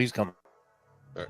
He's coming. All right.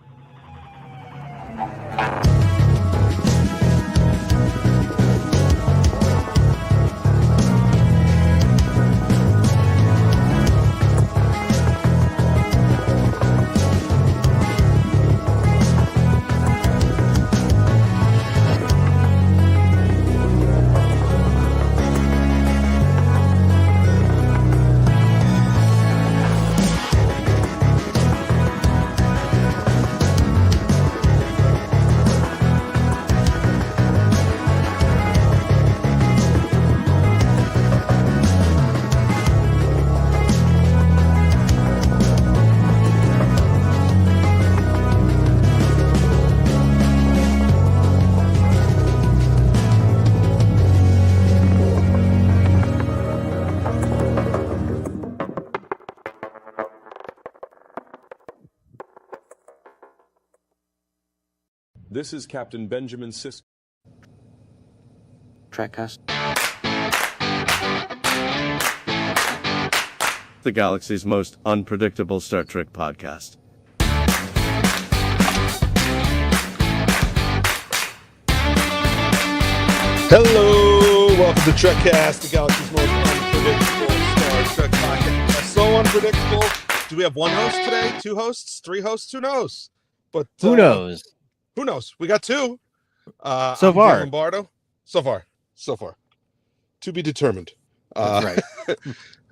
This is Captain Benjamin Sisk. Trekcast. The galaxy's most unpredictable Star Trek podcast. Hello, welcome to Trekcast, the galaxy's most unpredictable Star Trek podcast. So unpredictable. Do we have one host today? Two hosts? Three hosts? Who knows? But Who knows? Who knows? We got two. So far. Dan Lombardo. So far. To be determined. That's right.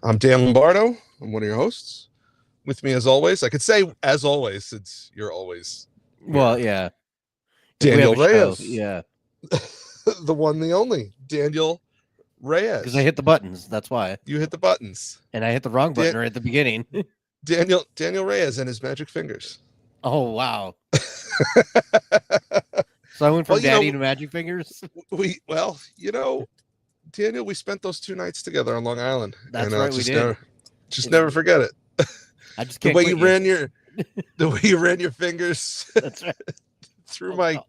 I'm Dan Lombardo. I'm one of your hosts. With me, as always, I could say as always, since you're always. Well, yeah. Daniel We have a show, Reyes. yeah. The one, the only. Daniel Reyes. Because I hit the buttons. That's why. You hit the buttons. And I hit the wrong button right at the beginning. Daniel Reyes and his magic fingers. Oh, wow. So I went from daddy to magic fingers. Daniel, we spent those 2 nights together on Long Island. That's right, we did. Never forget it. I just can't the way you ran your fingers That's right. through my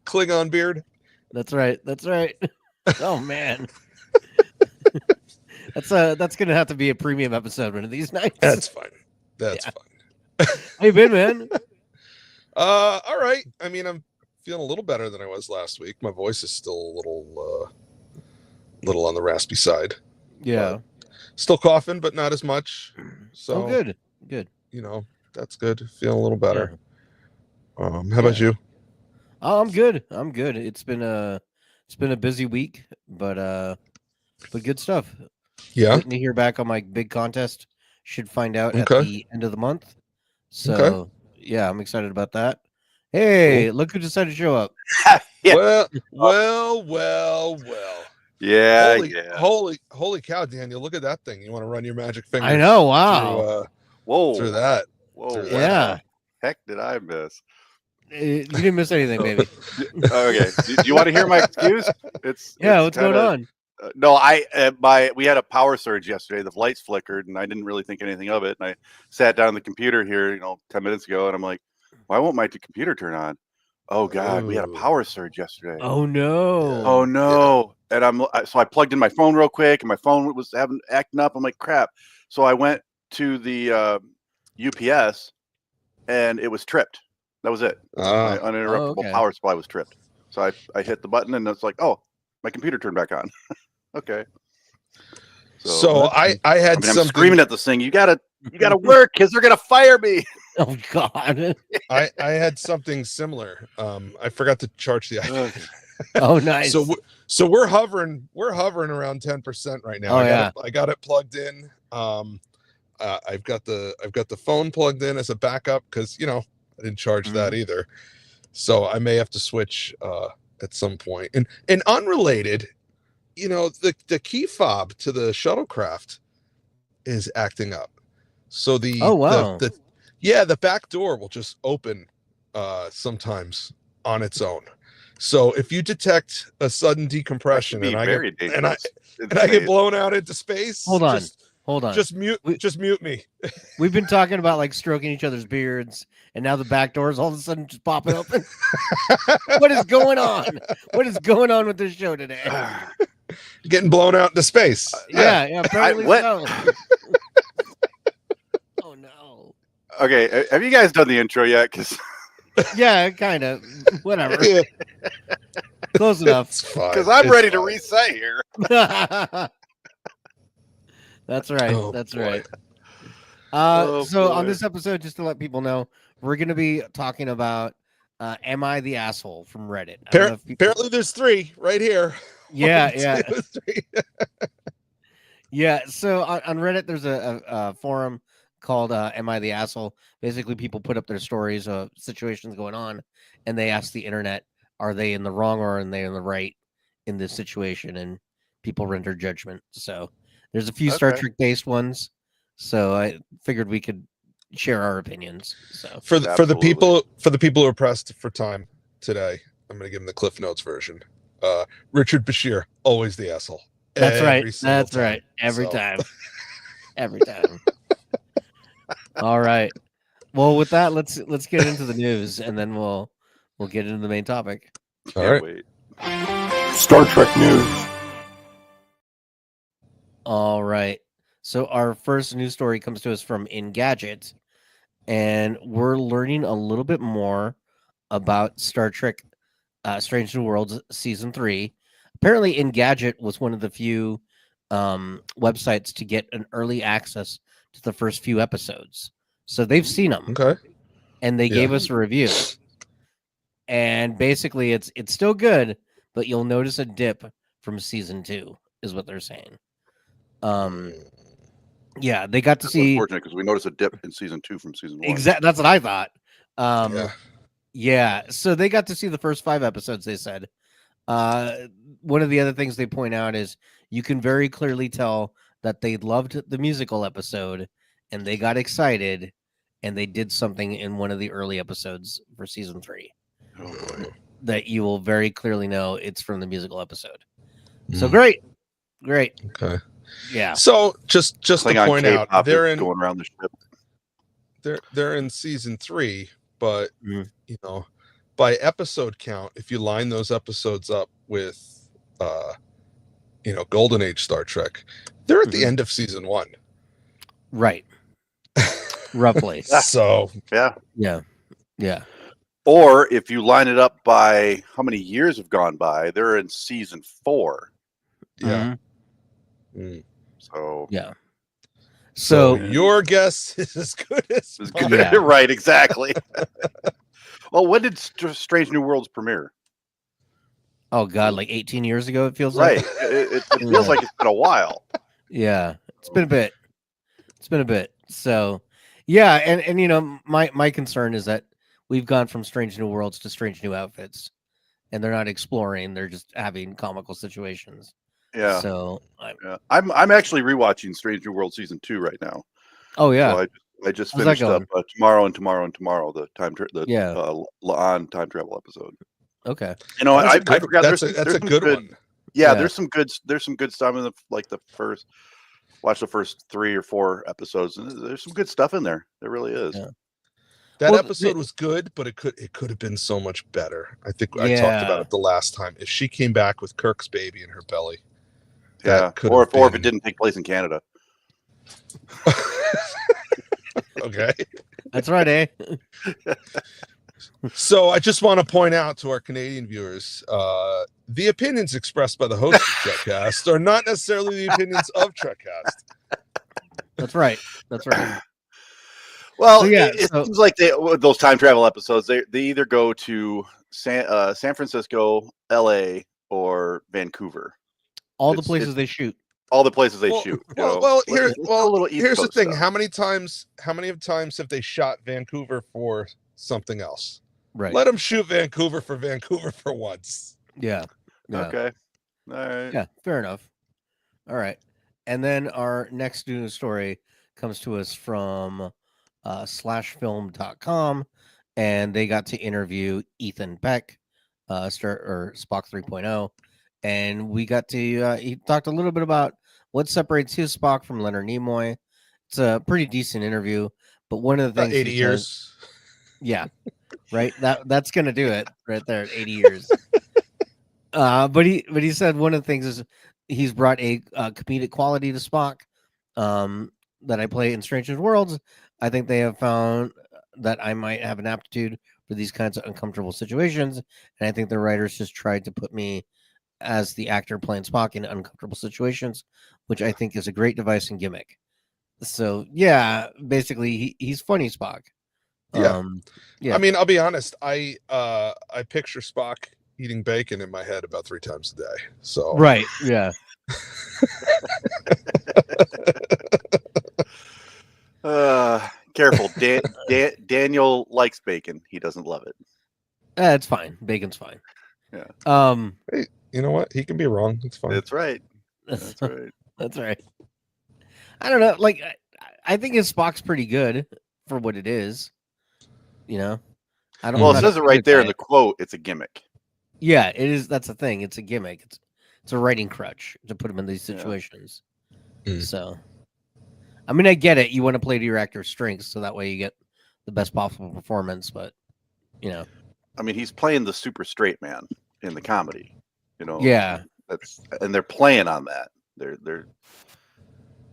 Klingon beard. That's right. Oh man. That's gonna have to be a premium episode one of these nights. That's fine. Fine. How you been, man? All right. I mean, I'm feeling a little better than I was last week. My voice is still a little on the raspy side. Yeah. Still coughing, but not as much. So good. That's good. Feeling a little better. Yeah. How about you? Oh, I'm good. It's been a busy week, but good stuff. Yeah. Waiting to hear back on my big contest. Should find out at the end of the month. So yeah, I'm excited about that. Hey, cool. Look who decided to show up. Yeah. Well. Yeah. Holy cow, Daniel! Look at that thing. You want to run your magic finger? I know. Wow. Through that. Whoa. Yeah. Heck, did I miss? You didn't miss anything, baby. Okay. Do you want to hear my excuse? What's going on? No, we had a power surge yesterday. The lights flickered, and I didn't really think anything of it. And I sat down on the computer here, 10 minutes ago, and I'm like, why won't my computer turn on? Oh God, we had a power surge yesterday. Oh no. Oh no. And so I plugged in my phone real quick, and my phone was acting up. I'm like, crap. So I went to the UPS, and it was tripped. That was it. My uninterruptible power supply was tripped. So I hit the button, and it's like, oh, my computer turned back on. Okay. So I had I'm screaming at this thing. You gotta work, because they're gonna fire me. Oh God. I had something similar. I forgot to charge the iPad. Oh, nice. So we're hovering around 10% right now. I got it plugged in. I've got the phone plugged in as a backup because I didn't charge that either. So I may have to switch at some point. And unrelated, the key fob to the shuttlecraft is acting up. So the back door will just open sometimes on its own. So if you detect a sudden decompression and I get blown out into space, hold on. Just mute me. We've been talking about like stroking each other's beards, and now the back doors all of a sudden just popping open. What is going on? What is going on with this show today? Getting blown out into space. Yeah, apparently so. Oh no. Okay, have you guys done the intro yet? Because Yeah, kind of. Whatever. Yeah, Close enough. it's fine. I'm It's ready to fine. reset here. That's right. Oh, That's boy. right. Oh, So on boy. this episode, just to let people know, we're going to be talking about "Am I the Asshole" from Reddit. I don't know if people... Apparently, there's 3 right here. Yeah, 1, yeah, 2, 3. yeah. So on Reddit, there's a forum called "Am I the Asshole?" Basically, people put up their stories of situations going on, and they ask the internet, "Are they in the wrong or are they in the right in this situation?" And people render judgment. So there's a few Star Okay. Trek based ones. So I figured we could share our opinions. So For the people who are pressed for time today, I'm going to give them the Cliff Notes version. Richard Bashir, always the asshole. that's right. Every single That's time. right. Every So- time. Every time. All right. Well, with that, let's get into the news, and then we'll get into the main topic. All Can't right. wait. Star Trek news. All right. So our first news story comes to us from Engadget, and we're learning a little bit more about Star Trek Strange New Worlds Season 3. Apparently, Engadget was one of the few websites to get an early access to the first few episodes. So they've seen them, Okay. and they Yeah. gave us a review. And basically, it's still good, but you'll notice a dip from Season 2, is what they're saying. Yeah, they got to That's see... unfortunate because we noticed a dip in Season 2 from Season 1. Exactly. That's what I thought. Yeah. Yeah. So they got to see the first 5 episodes, they said. One of the other things they point out is you can very clearly tell that they loved the musical episode and they got excited and they did something in one of the early episodes for Season 3 Oh, boy. that you will very clearly know it's from the musical episode. So Mm. great. Okay. Yeah. So just to Klingon point out, K-pop they're is in going around the ship. they're in Season 3, but Mhm. you know, by episode count, if you line those episodes up with Golden Age Star Trek, they're at the Mhm. end of Season 1. Right. Roughly. So Yeah. Yeah. Or if you line it up by how many years have gone by, they're in Season 4. yeah. Mhm. Mm. So Yeah. So So your guess is as good as it's mine. good. Yeah. Right, exactly. Well, when did Strange New Worlds premiere? oh god, like 18 years ago it feels Right. like. It feels like it's been a while. Yeah. It's been a bit. So yeah, and my concern is that we've gone from Strange New Worlds to Strange New Outfits, and they're not exploring, they're just having comical situations. Yeah. So Yeah. I'm actually rewatching Strange New World Season 2 right now. oh yeah. So I just How's that finished up tomorrow and the Yeah. La'an time travel episode. Okay. I That's a good- forgot That's there's a some good one. Yeah, Yeah. there's some good stuff in the first. Watch the first 3 or 4 episodes, and there's some good stuff in there. There really is. Yeah. That Well, episode was good, but it could have been so much better. I think I Yeah. talked about it the last time. If she came back with Kirk's baby in her belly, Yeah, that could or have if it been- didn't take place in Canada. Okay. That's right, eh? So I just want to point out to our Canadian viewers, the opinions expressed by the host of Trekcast are not necessarily the opinions of Trekcast. That's right. That's right. Well, So, yeah, it seems like those time travel episodes they either go to San Francisco, LA, or Vancouver. All the It's- places they shoot. All the places they Well- shout. Well, Let's do a little East here's the Coast thing. stuff. How many times have they shot Vancouver for something else? Right. Let them shoot Vancouver for once. Yeah. Yeah. Okay. All right. Yeah, fair enough. All right. And then our next news story comes to us from slashfilm.com, and they got to interview Ethan Peck, Spock 3.0, and we got to he talked a little bit about what separates his Spock from Leonard Nimoy. It's a pretty decent interview, but one of the About things 80 he years. says- yeah, right. That's gonna do it right there at 80 years. But he said one of the things is he's brought a comedic quality to Spock that I play in Strange New Worlds, I think they have found that I might have an aptitude for these kinds of uncomfortable situations, and I think the writers just tried to put me as the actor playing Spock in uncomfortable situations, which I think is a great device and gimmick. So yeah, basically he's funny Spock. Yeah. Yeah. I mean, I'll be honest. I picture Spock eating bacon in my head about 3 times a day. So Right. Yeah. Careful. Daniel likes bacon. He doesn't love it. It's fine. Bacon's fine. Yeah. Hey, you know what? He can be wrong. It's fine. That's right. That's right. That's right. I don't know. Like, I think his Spock's pretty good for what it is. You know, I don't. Well, I'm it not says it right there in offended the quote. It's a gimmick. Yeah, it is. That's the thing. It's a gimmick. It's a writing crutch to put him in these Yeah. situations. Mm. So, I mean, I get it. You want to play to your actor's strengths, so that way you get the best possible performance. But you know, I mean, he's playing the super straight man in the comedy. You know. yeah, And they're playing on that. They're.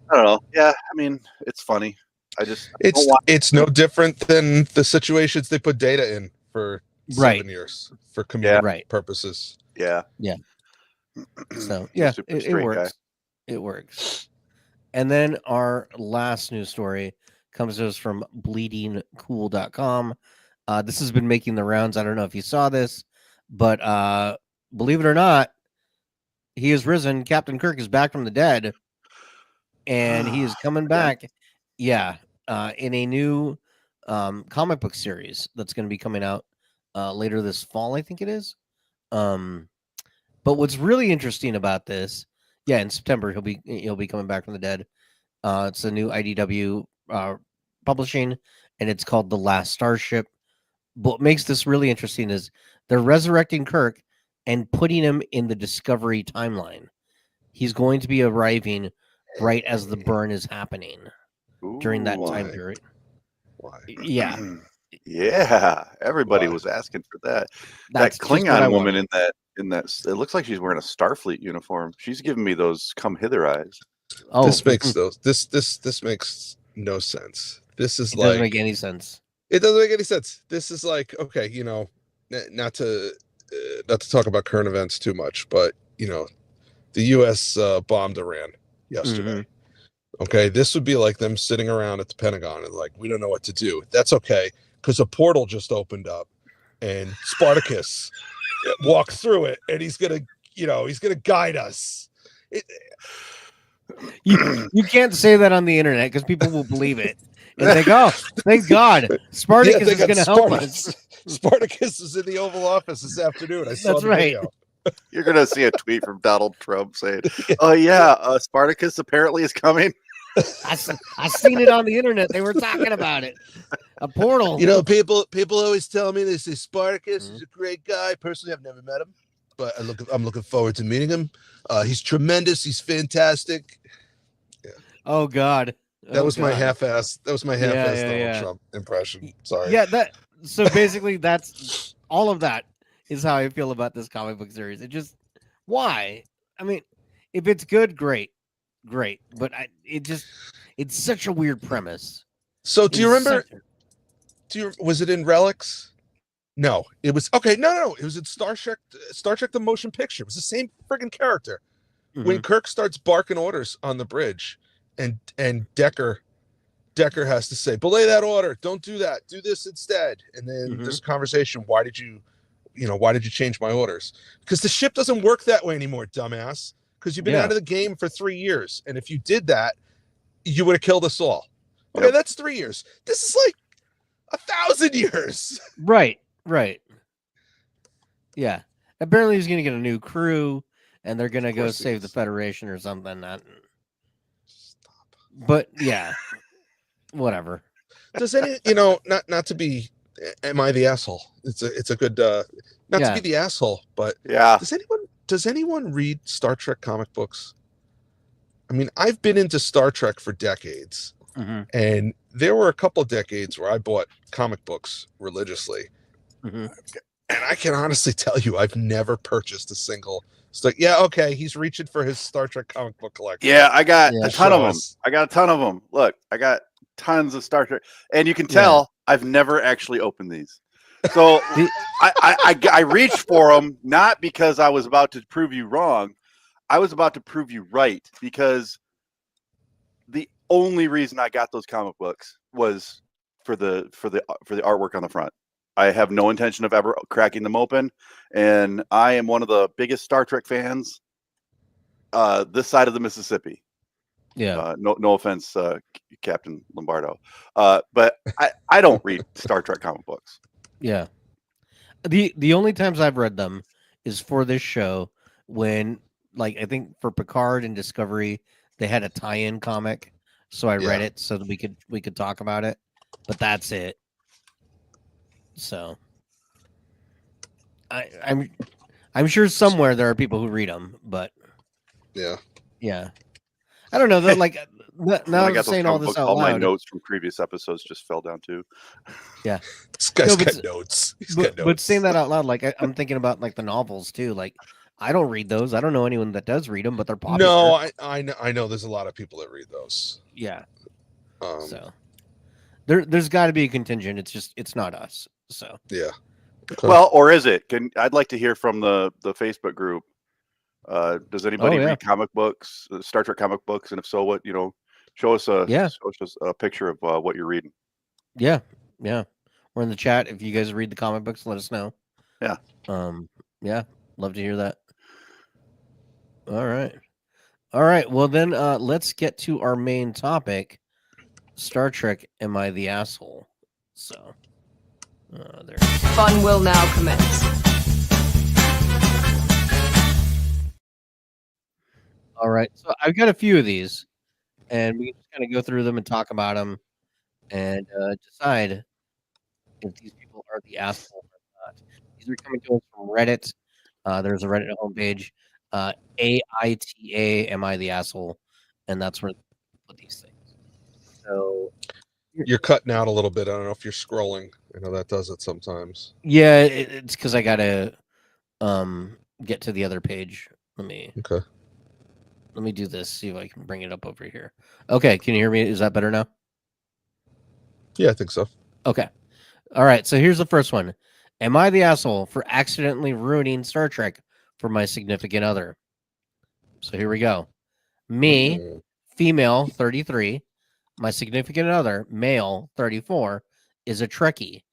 I don't know. Yeah, I mean, it's funny. It's no different than the situations they put Data in for 7 years for comedic purposes. Yeah. So yeah, Super it straight works. guy. It works. And then our last news story comes to us from bleedingcool.com. This has been making the rounds. I don't know if you saw this, but believe it or not, he is risen. Captain Kirk is back from the dead, and he is coming back. Yeah, in a new comic book series that's going to be coming out later this fall, I think it is. But what's really interesting about this, in September he'll be coming back from the dead. It's a new IDW publishing, and it's called The Last Starship. What makes this really interesting is they're resurrecting Kirk and putting him in the Discovery timeline. He's going to be arriving right as the burn is happening during that time period. Why? Yeah. Yeah. Everybody was asking for that. That's that Klingon woman in that it looks like she's wearing a Starfleet uniform. She's giving me those come hither eyes. Oh, this makes this makes no sense. This is doesn't make any sense. It doesn't make any sense. This is like, okay, you know, not to talk about current events too much, but you know, the U.S. bombed Iran yesterday. Mm-hmm. Okay, this would be like them sitting around at the Pentagon and like, we don't know what to do. That's okay, because a portal just opened up, and Spartacus walked through it, and he's gonna guide us. You can't say that on the internet because people will believe it. And think, oh, thank God, Spartacus is going to help us. Spartacus is in the Oval Office this afternoon. I saw That's the right. video. You're going to see a tweet from Donald Trump saying, oh, yeah, Spartacus apparently is coming. I seen it on the internet. They were talking about it. A portal. You know, people always tell me, they say Spartacus is a great guy. Personally, I've never met him, but I'm looking forward to meeting him. He's tremendous. He's fantastic. Yeah. Oh, God. That was my half-assed Donald Trump impression. Sorry. Yeah, so basically that's all of that is how I feel about this comic book series. It just why? I mean, if it's good, great. But it's such a weird premise. So do you remember was it in Relics? No, it was okay. No, it was in Star Trek the motion picture. It was the same friggin' character. Mm-hmm. When Kirk starts barking orders on the bridge. And Decker has to say, belay that order. Don't do that. Do this instead. And then there's a conversation. Why did you change my orders? Because the ship doesn't work that way anymore, dumbass. Because you've been out of the game for 3 years. And if you did that, you would have killed us all. Okay, that's 3 years. This is like 1,000 years. Right. Yeah. Apparently he's going to get a new crew, and they're going to go save the Federation or something. But yeah, whatever. Does any, not to be, am I the asshole? It's a good, not to be the asshole, but yeah. Does anyone read Star Trek comic books? I mean, I've been into Star Trek for decades, and there were a couple of decades where I bought comic books religiously, and I can honestly tell you, I've never purchased a single. It's like, yeah, okay, he's reaching for his Star Trek comic book collection. Yeah, I got a ton of them. Look, I got tons of Star Trek, and you can tell I've never actually opened these. So I reached for them not because I was about to prove you wrong. I was about to prove you right, because the only reason I got those comic books was for the artwork on the front. I have no intention of ever cracking them open, and I am one of the biggest Star Trek fans this side of the Mississippi. Yeah. No offense, Captain Lombardo, but I don't read Star Trek comic books. Yeah. The only times I've read them is for this show, when, like, I think for Picard and Discovery, they had a tie-in comic, so I read it so that we could talk about it. But that's it. So I'm sure somewhere there are people who read them, but yeah. I don't know. Though, like, now I got saying those all comic this books, out all my loud. notes from previous episodes just fell down too. Yeah, This guy's got notes. He's got notes. But saying that out loud, like, I'm thinking about, like, the novels too. Like, I don't read those. I don't know anyone that does read them, but they're popular. No, I know there's a lot of people that read those. Yeah. So there's got to be a contingent. It's not us. So yeah. Okay. Well, or is it? I'd like to hear from the Facebook group. Does anybody read comic books, Star Trek comic books? And if so, what, show us a picture of what you're reading. Yeah. We're in the chat. If you guys read the comic books, let us know. Yeah. Yeah. Love to hear that. All right. Well, then let's get to our main topic. Star Trek, am I the asshole? So there. Fun will now commence. All right. So I've got a few of these, and we can just kind of go through them and talk about them and decide if these people are the asshole or not. These are coming to us from Reddit. There's a Reddit homepage, AITA, am I the asshole? And that's where they put these things. So you're cutting out a little bit. I don't know if you're scrolling. I know that does it sometimes. Yeah, it's because I gotta get to the other page. Let me do this. See if I can bring it up over here. Okay, can you hear me? Is that better now? Yeah, I think so. Okay. All right. So here's the first one. Am I the asshole for accidentally ruining Star Trek for my significant other? So here we go. Me, female, 33. My significant other, male, 34, is a Trekkie,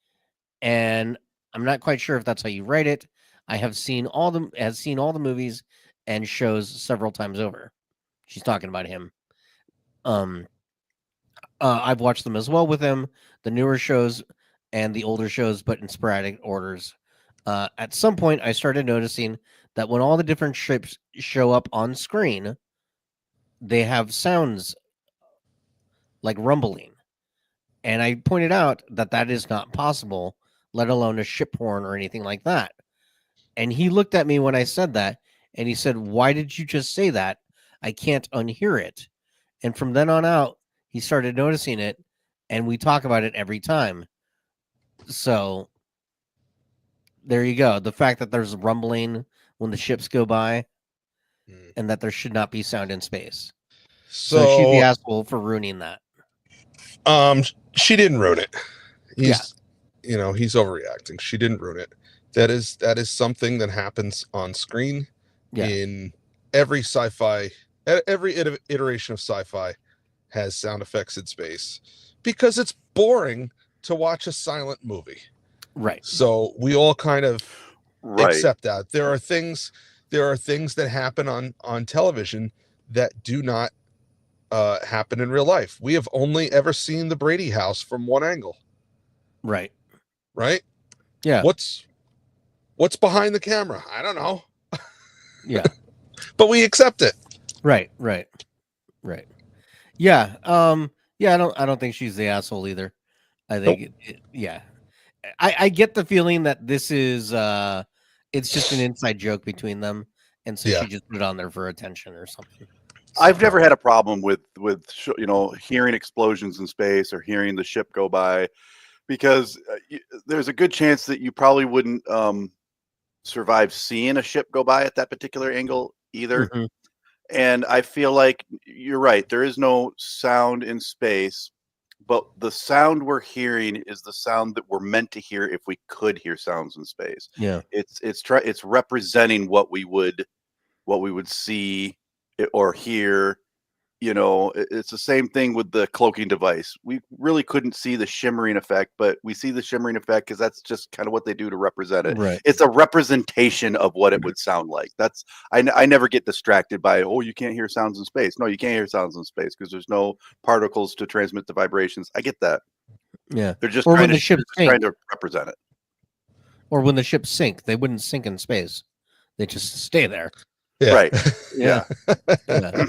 and I'm not quite sure if that's how you write it. I have seen all the movies and shows several times over. She's talking about him. I've watched them as well with him, the newer shows and the older shows, but in sporadic orders. At some point, I started noticing that when all the different ships show up on screen, they have sounds like rumbling. And I pointed out that is not possible, let alone a ship horn or anything like that. And he looked at me when I said that, and he said, "Why did you just say that? I can't unhear it." And from then on out, he started noticing it, and we talk about it every time. So there you go. The fact that there's rumbling when the ships go by, and that there should not be sound in space. So she's the asshole for ruining that. She didn't ruin it. He's overreacting. She didn't ruin it. That is something that happens on screen in every sci-fi. Every iteration of sci-fi has sound effects in space because it's boring to watch a silent movie. Right. So we all kind of accept that. There are things that happen on television that do not happen in real life. We have only ever seen the Brady house from one angle. Right. Yeah. What's behind the camera? I don't know. Yeah. But we accept it. Right. Yeah. I don't think she's the asshole either. I think I get the feeling that this is it's just an inside joke between them, and so she just put it on there for attention or something. I've never had a problem with hearing explosions in space or hearing the ship go by, because there's a good chance that you probably wouldn't survive seeing a ship go by at that particular angle either. Mm-hmm. And I feel like you're right. There is no sound in space, but the sound we're hearing is the sound that we're meant to hear if we could hear sounds in space. Yeah. It's representing what we would see or hear. It's the same thing with the cloaking device. We really couldn't see the shimmering effect, but we see the shimmering effect because that's just kind of what they do to represent it. Right. It's a representation of what it would sound like. I never get distracted by, you can't hear sounds in space. No, you can't hear sounds in space because there's no particles to transmit the vibrations. I get that. Yeah. They're just Or trying when the ships sink. trying to represent it. Or when the ships sink, they wouldn't sink in space. They just stay there. Yeah. Right. Yeah. Yeah.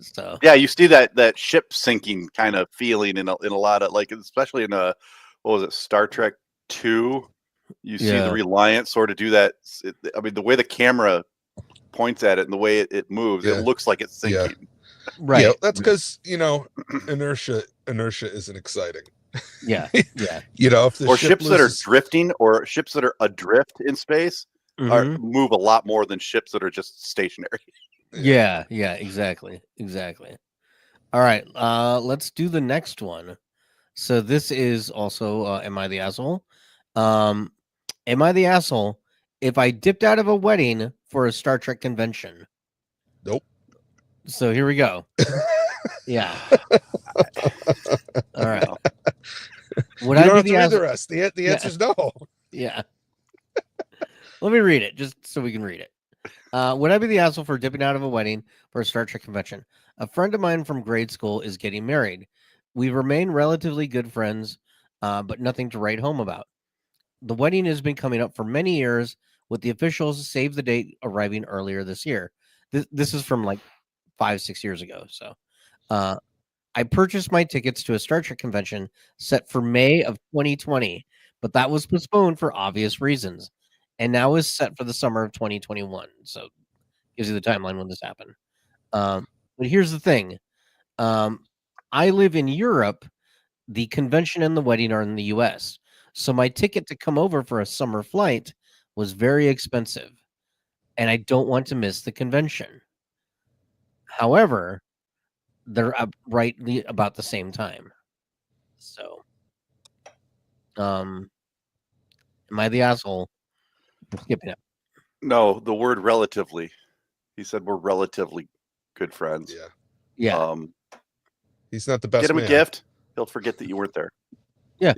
So Yeah, you see that ship sinking kind of feeling in a lot of, like, especially in what was it, Star Trek 2? You see the Reliance sort of do that. I mean, the way the camera points at it and the way it moves, it looks like it's sinking. right. Yeah, that's because inertia isn't exciting. Yeah. Yeah. If the Or ship ships that are loses- drifting, or ships that are adrift in space move a lot more than ships that are just stationary. Yeah. Exactly. All right. Let's do the next one. So this is also Am I the Asshole? Am I the asshole if I dipped out of a wedding for a Star Trek convention? Nope. So here we go. Yeah. All right. Would you I don't be have the to read asshole? the rest. The answer's no. Yeah. Let me read it just so we can read it. Would I be the asshole for dipping out of a wedding for a Star Trek convention? A friend of mine from grade school is getting married. We remain relatively good friends, but nothing to write home about. The wedding has been coming up for many years, with the officials save the date arriving earlier this year. This is from like 5-6 years ago. So I purchased my tickets to a Star Trek convention set for May of 2020, but that was postponed for obvious reasons, and now is set for the summer of 2021. So gives you the timeline when this happened. But here's the thing. I live in Europe. The convention and the wedding are in the US. So my ticket to come over for a summer flight was very expensive, and I don't want to miss the convention. However, they're up rightly about the same time. So, am I the asshole for skipping it? No, the word relatively. He said we're relatively good friends. Yeah. He's not the best. Get him man. a gift. He'll forget that you weren't there. Yeah.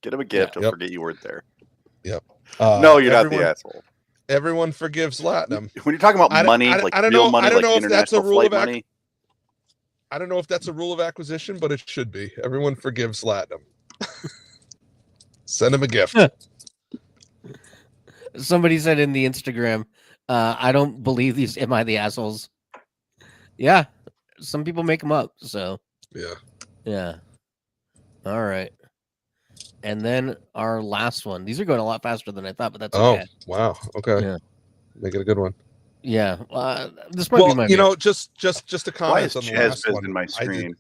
Get him a gift. Yeah. He'll forget you weren't there. Yep. No, you're not the asshole. Everyone forgives Latinum. When you're talking about money, like real money, like international flight money. I don't know if that's a rule of acquisition, but it should be. Everyone forgives Latinum. Send him a gift. Somebody said in the Instagram, I don't believe these Am I the Assholes? Yeah. Some people make them up. So, yeah. All right. And then our last one. These are going a lot faster than I thought, but that's okay. Oh, wow. Okay. Yeah. Make it a good one. Yeah. This might be my just a comment. Why is on the Chaz last one. in my screen?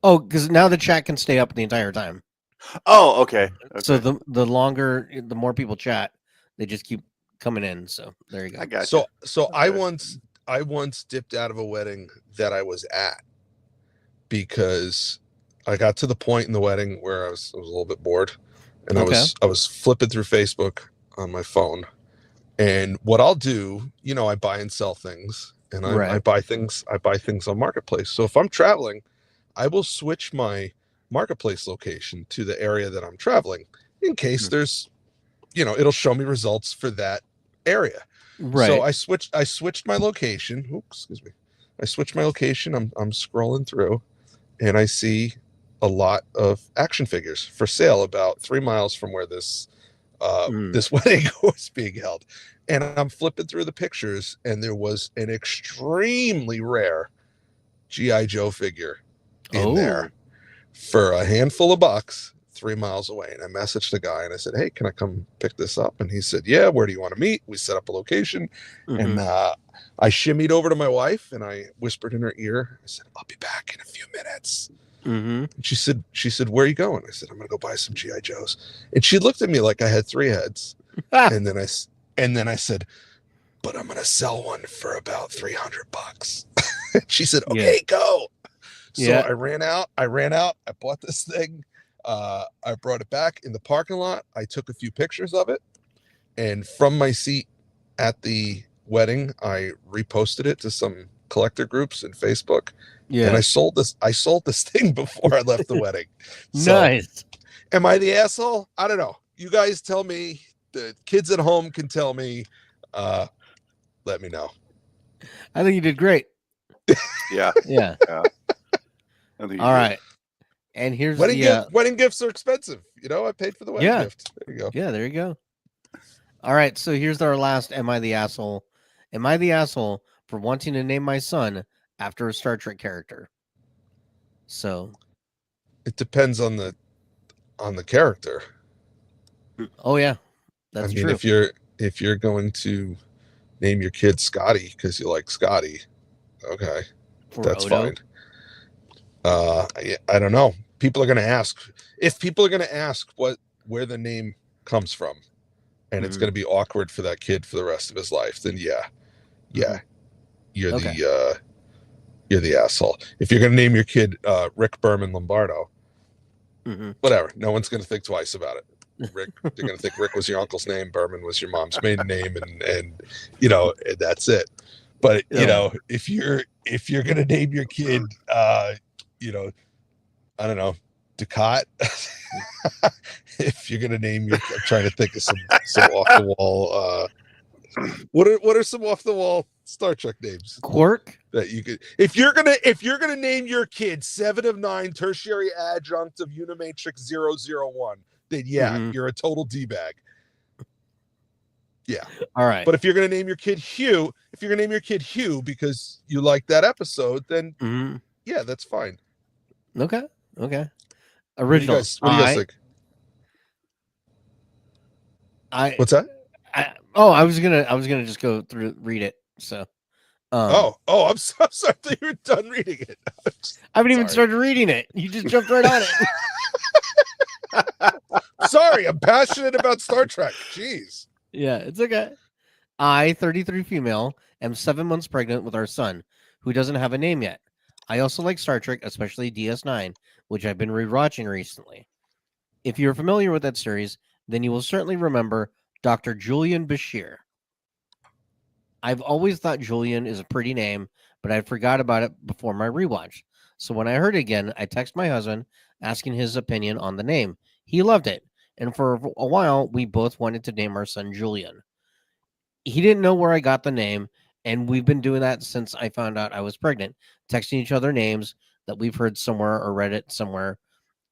Oh, because now the chat can stay up the entire time. Oh, okay. So the longer, the more people chat, they just keep coming in. So there you go. I got you. So I once dipped out of a wedding that I was at because I got to the point in the wedding where I was a little bit bored, and I was flipping through Facebook on my phone. And what I'll do, I buy and sell things, and I buy things on Marketplace. So if I'm traveling, I will switch my Marketplace location to the area that I'm traveling in case there's, it'll show me results for that area. Right. So I switched my location. Oops, excuse me. I switched my location. I'm scrolling through, and I see a lot of action figures for sale about 3 miles from where this wedding was being held. And I'm flipping through the pictures, and there was an extremely rare G.I. Joe figure in there for a handful of bucks 3 miles away. And I messaged the guy and I said, "Hey, can I come pick this up?" And he said, "Yeah, where do you want to meet?" We set up a location. And I shimmied over to my wife and I whispered in her ear. I said, "I'll be back in a few minutes." And she said, "Where are you going?" I said, "I'm gonna go buy some G.I. Joes." And she looked at me like I had 3 heads. And then I said, "But I'm gonna sell one for about $300." She said, "Okay, go." So Yeah. I ran out. I bought this thing. I brought it back in the parking lot. I took a few pictures of it, and from my seat at the wedding, I reposted it to some collector groups in Facebook. Yeah. And I sold this thing before I left the wedding. So Nice. am I the asshole? I don't know. You guys tell me. The kids at home can tell me. Let me know. I think you did great. Yeah. Yeah. Yeah. I think you All did. right. And here's Wedding gifts are expensive. I paid for the wedding Yeah. gift. There you go. Yeah, there you go. All right, so here's our last Am I the Asshole? Am I the asshole for wanting to name my son after a Star Trek character? So, It depends on the character. oh yeah. That's true. if you're going to name your kid Scotty because you like Scotty, okay, For that's Odo? fine. I don't know. People are going to ask where the name comes from, and it's going to be awkward for that kid for the rest of his life. Then you're Okay. you're the asshole. If you're going to name your kid Rick Berman Lombardo, whatever. No one's going to think twice about it. Rick, they're going to think Rick was your uncle's name, Berman was your mom's maiden name, and that's it. But if you're going to name your kid, I don't know, Ducat. If you're going to name I'm trying to think of some off the wall. What are some off the wall Star Trek names? Quark? That you could, if you're gonna name your kid 7 of 9 tertiary adjunct of Unimatrix 001, then you're a total d-bag. Yeah. All right. But if you're gonna name your kid Hugh, because you like that episode, then yeah, that's fine. Okay. Original. What do you guys think? What's that? I was gonna just go through read it. So I'm so sorry that you're done reading it. I haven't even started reading it. You just jumped right on it. Sorry, I'm passionate about Star Trek. Jeez. Yeah, it's okay. I, 33 female, am 7 months pregnant with our son, who doesn't have a name yet. I also like Star Trek, especially DS9, which I've been rewatching recently. If you're familiar with that series, then you will certainly remember Dr. Julian Bashir. I've always thought Julian is a pretty name, but I forgot about it before my rewatch. So when I heard it again, I texted my husband asking his opinion on the name. He loved it, and for a while, we both wanted to name our son Julian. He didn't know where I got the name, and we've been doing that since I found out I was pregnant, texting each other names that we've heard somewhere or read it somewhere,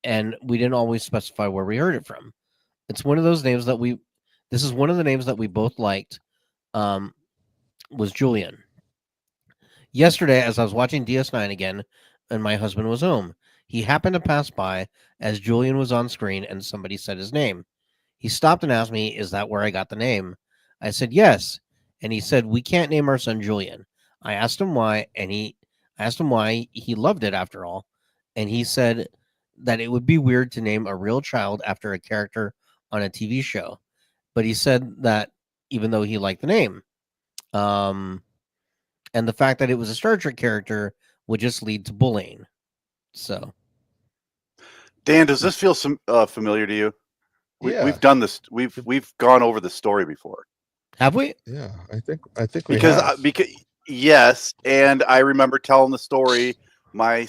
and we didn't always specify where we heard it from. It's one of those names that this is one of the names that we both liked, was Julian. Yesterday, as I was watching DS9 again, and my husband was home, he happened to pass by as Julian was on screen and somebody said his name. He stopped and asked me, "Is that where I got the name?" I said, "Yes." And he said, "We can't name our son Julian." I asked him why, and he loved it after all. And he said that it would be weird to name a real child after a character on a TV show. But he said that even though he liked the name, and the fact that it was a Star Trek character would just lead to bullying. So, Dan, does this feel familiar to you? We've done this. We've gone over the story before. Have we? Yeah, I think we have. Because yes, and I remember telling the story. My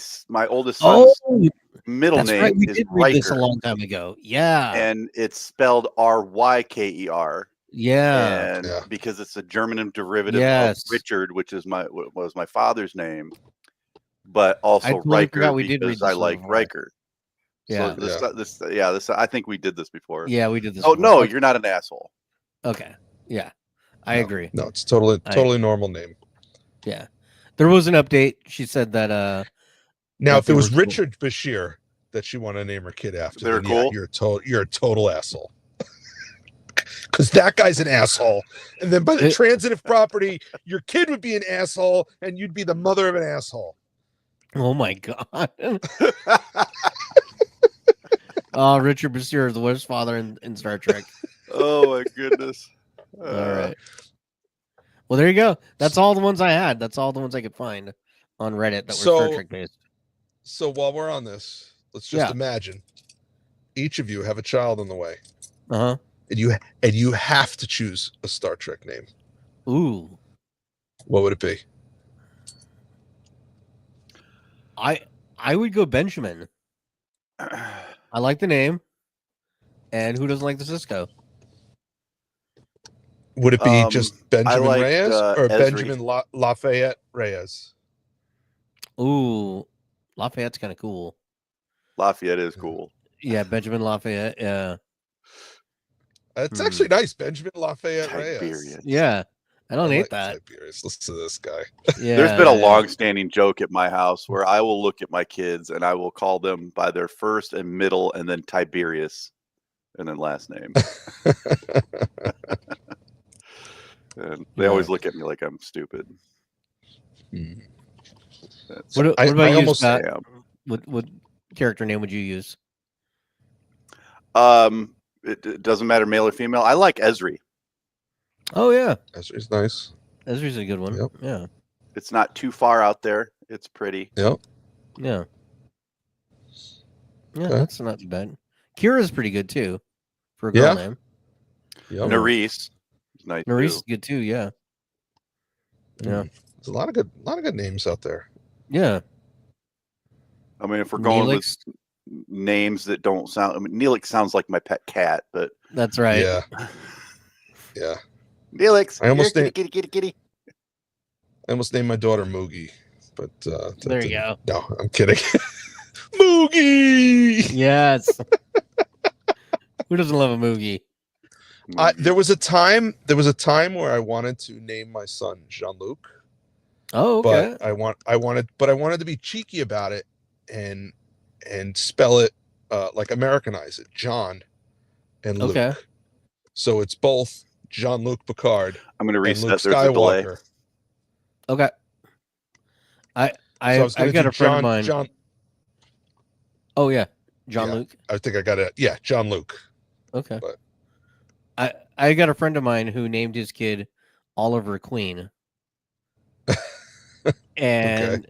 oldest son's middle name right. We is did read this a Riker, long time ago. Yeah, and it's spelled Ryker. Yeah, and because it's a German derivative Yes. of Richard, which is was my father's name, but also totally Riker forgot we did read because this I one like before. Riker. Yeah. So this I think we did this before. Yeah, we did this. Oh before. no, Okay. you're not an asshole. Okay. Yeah, I agree. No, it's totally normal name. Yeah, there was an update. She said that. Now, that if they it was were- Richard Bashir that she want to name her kid after, They're then cool. You're a total asshole. Because that guy's an asshole, and then by the transitive property, your kid would be an asshole, and you'd be the mother of an asshole. Oh my god. Richard Bashir is the worst father in Star Trek. Oh my goodness. All right. Well, there you go. That's all the ones I had. That's all the ones I could find on Reddit that were Star Trek based. So while we're on this, let's just imagine each of you have a child on the way. Uh-huh. And you have to choose a Star Trek name. Ooh. What would it be? I would go Benjamin. I like the name. And who doesn't like the Cisco? Would it be just Benjamin liked, Reyes or Esri. Benjamin Lafayette Reyes? Ooh, Lafayette's kind of cool. Lafayette is cool. Yeah, Benjamin Lafayette. Yeah. It's actually nice. Benjamin Lafayette Tiberius. Reyes. Yeah. I don't hate that. Tiberius. Listen to this guy. Yeah, There's been a long-standing joke at my house where I will look at my kids and I will call them by their first and middle and then Tiberius and then last name. And they always look at me like I'm stupid. What about you, Scott? am. What character name would you use? It doesn't matter male or female. I like Esri. Oh yeah, Esri's nice. Esri's a good one. Yep. Yeah. It's not too far out there. It's pretty. Yep. Yeah. Yeah, Okay. that's not too bad. Kira's pretty good too, for a girl name. Yep. Nerys. Nice. Nerys is good too. Yeah. Yeah. There's a lot of good names out there. Yeah. I mean, if we're going Neelix. with names that don't sound, I mean, Neelix sounds like my pet cat, but That's right. Yeah. Yeah. Neelix. I almost here, kitty. I almost named my daughter Moogie, but There you go. No, I'm kidding. Moogie. Yes. Who doesn't love a Moogie? There was a time where I wanted to name my son Jean-Luc. Oh, okay. But I wanted to be cheeky about it and spell it like Americanize it, John and Luke. Okay. So it's both Jean-Luc Picard. I'm going to and reset. Luke There's a delay. Skywalker. Okay. I've got a friend of mine. John. Oh yeah, Jean-Luc. I think I got it. Yeah, Jean-Luc. Okay. But I got a friend of mine who named his kid Oliver Queen. And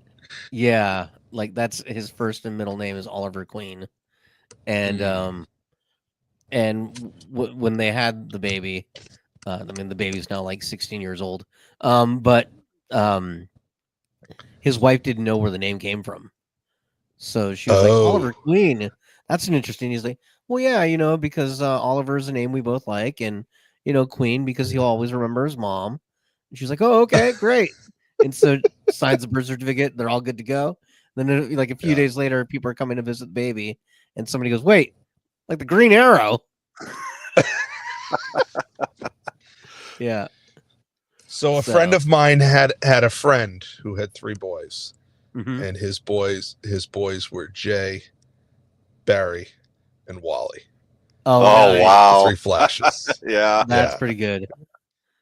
yeah, like that's his first and middle name is Oliver Queen. And when they had the baby, I mean the baby's now like 16 years old. But his wife didn't know where the name came from. So she was like, Oliver Queen. That's an interesting. He's like, well, yeah, because Oliver is a name we both like, and Queen because he'll always remember his mom. And she's like, oh, okay, great. And so signs the birth certificate. They're all good to go. Then like a few days later, people are coming to visit the baby, and somebody goes, wait, like the Green Arrow. Yeah. So a friend of mine had a friend who had 3 boys, mm-hmm. and his boys were Jay, Barry, and Wally. Oh wow! 3 flashes. Yeah, that's pretty good.